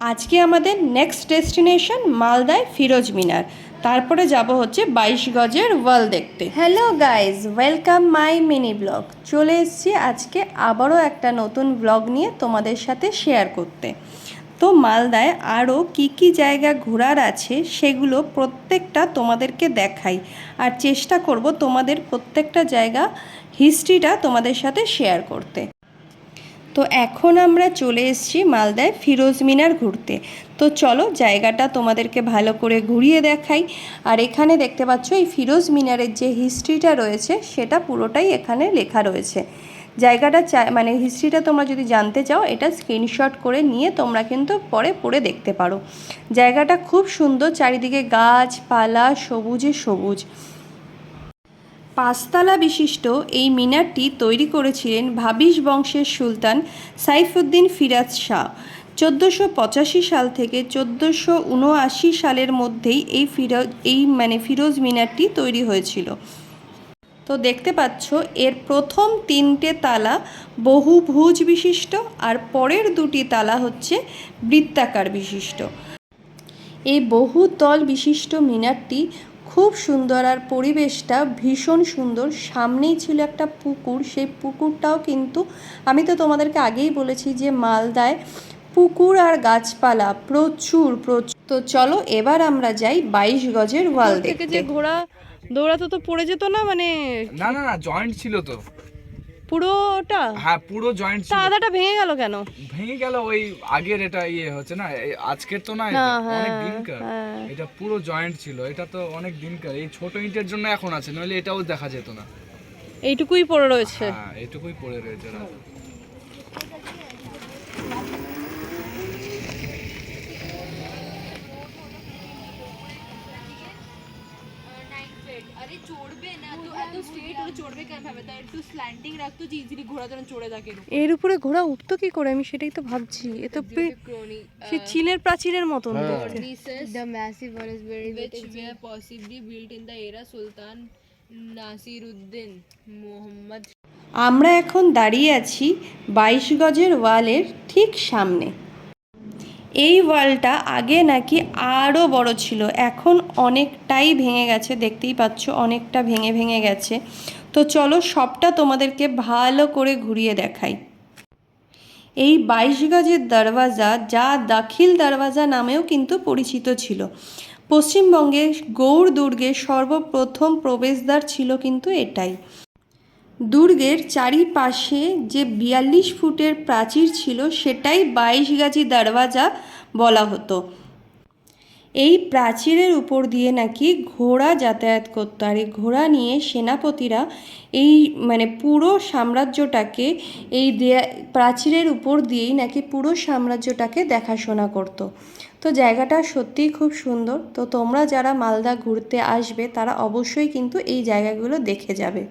আজকে আমাদের next destination মালদায় ফিরোজ মিনার, তারপরে যাব হচ্ছে 22 গজের ওয়াল দেখতে। Hello guys, welcome my mini blog. চলে এসেছি আজকে আবারও একটা নতুন ব্লগ নিয়ে তোমাদের সাথে শেয়ার করতে। তো মালদায় আরও কী কী জায়গা ঘোরার আছে সেগুলো প্রত্যেকটা তোমাদেরকে দেখাই, আর চেষ্টা করব তোমাদের প্রত্যেকটা জায়গা হিস্ট্রিটা তোমাদের সাথে শেয়ার করতে। তো এখন আমরা চলে এসেছি মালদায় ফিরোজ মিনার ঘুরতে। তো চলো জায়গাটা তোমাদেরকে ভালো করে ঘুরিয়ে দেখাই। আর এখানে দেখতে পাচ্ছ এই ফিরোজ মিনারের যে হিস্ট্রিটা রয়েছে সেটা পুরোটাই এখানে লেখা রয়েছে। জায়গাটা মানে হিস্ট্রিটা তোমরা যদি জানতে চাও এটা স্ক্রিনশট করে নিয়ে তোমরা কিন্তু পরে পড়ে দেখতে পারো। জায়গাটা খুব সুন্দর, চারিদিকে গাছপালা, সবুজে সবুজ। পাঁচতলা বিশিষ্ট এই মিনারটি তৈরি করেছিলেন ভাবিশ বংশের সুলতান সাইফুদ্দিন ফিরাজ শাহ। 1485 সাল থেকে 1479 সালের মধ্যেই এই ফিরোজ মিনারটি তৈরি হয়েছিল। তো দেখতে পাচ্ছ এর প্রথম 3টে তালা বহুভুজ বিশিষ্ট, আর পরের 2টি তালা হচ্ছে বৃত্তাকার বিশিষ্ট। এই বহুতল বিশিষ্ট মিনারটি খুব সুন্দর, আর পরিবেশটা ভীষণ সুন্দর। সামনেই ছিল একটা পুকুর, সেই পুকুরটাও কিন্তু আমি তো তোমাদেরকে আগেই বলেছি যে মালদায় পুকুর আর গাছপালা প্রচুর প্রচুর। তো চলো এবার আমরা যাই 22 গজের ওয়াল দেখতে। যে ঘোড়া দৌড়াতো তো পড়ে যেত না, মানে না না না জয়েন্ট ছিল তো পুরোটা। হ্যাঁ পুরো জয়েন্ট ছিল। আদাটা ভেঙে গেল কেন? ভেঙে গেল ওই আগের, এটা হচ্ছে না আজকের তো না, এটা অনেক দিনকার। এটা পুরো জয়েন্ট ছিল, এটা তো অনেক দিনকার। এই ছোট ইটের জন্য এখন আছে, নইলে এটাও দেখা যেত না। এইটুকুই পড়ে রয়েছে। হ্যাঁ এইটুকুই পড়ে রয়েছে। আরে চড়বে না তো, এত স্ট্রেট ওরা চড়বে কেন ভাবে, তাই একটু স্ল্যান্টিং রাখতো যে ইজিলি ঘোড়া যেন চড়ে থাকে। এর উপরে ঘোড়া উঠতো কি করে, আমি সেটাই তো ভাবছি। এ তো সে চীনের প্রাচীরের মতন দেখতে। The massive one is very which were possibly built in the era Sultan Nasiruddin Muhammad। আমরা এখন দাঁড়িয়ে আছি 22 গজের ওয়ালের ঠিক সামনে। এই ওয়ালটা আগে নাকি আরও বড় ছিল, এখন অনেকটাই ভেঙে গেছে, দেখতেই পাচ্ছ অনেকটা ভেঙে ভেঙে গেছে। তো চলো সবটা তোমাদেরকে ভালো করে ঘুরিয়ে দেখাই। এই 22 গজের দরওয়াজা, যা দাখিল দরওয়াজা নামেও কিন্তু পরিচিত ছিল, পশ্চিমবঙ্গের গৌড় দুর্গের সর্বপ্রথম প্রবেশদ্বার ছিল কিন্তু এটাই। দুর্গের চারিপাশে যে 42 ফুটের প্রাচীর ছিল সেটাই 22 গাজি দরওয়াজা বলা হতো। এই প্রাচীরের উপর দিয়ে নাকি ঘোড়া যাতায়াত করতো, আর এই ঘোড়া নিয়ে সেনাপতিরা এই পুরো সাম্রাজ্যটাকে এই প্রাচীরের উপর দিয়েই নাকি পুরো সাম্রাজ্যটাকে দেখাশোনা করতো। তো জায়গাটা সত্যিই খুব সুন্দর। তো তোমরা যারা মালদা ঘুরতে আসবে তারা অবশ্যই কিন্তু এই জায়গাগুলো দেখে যাবে।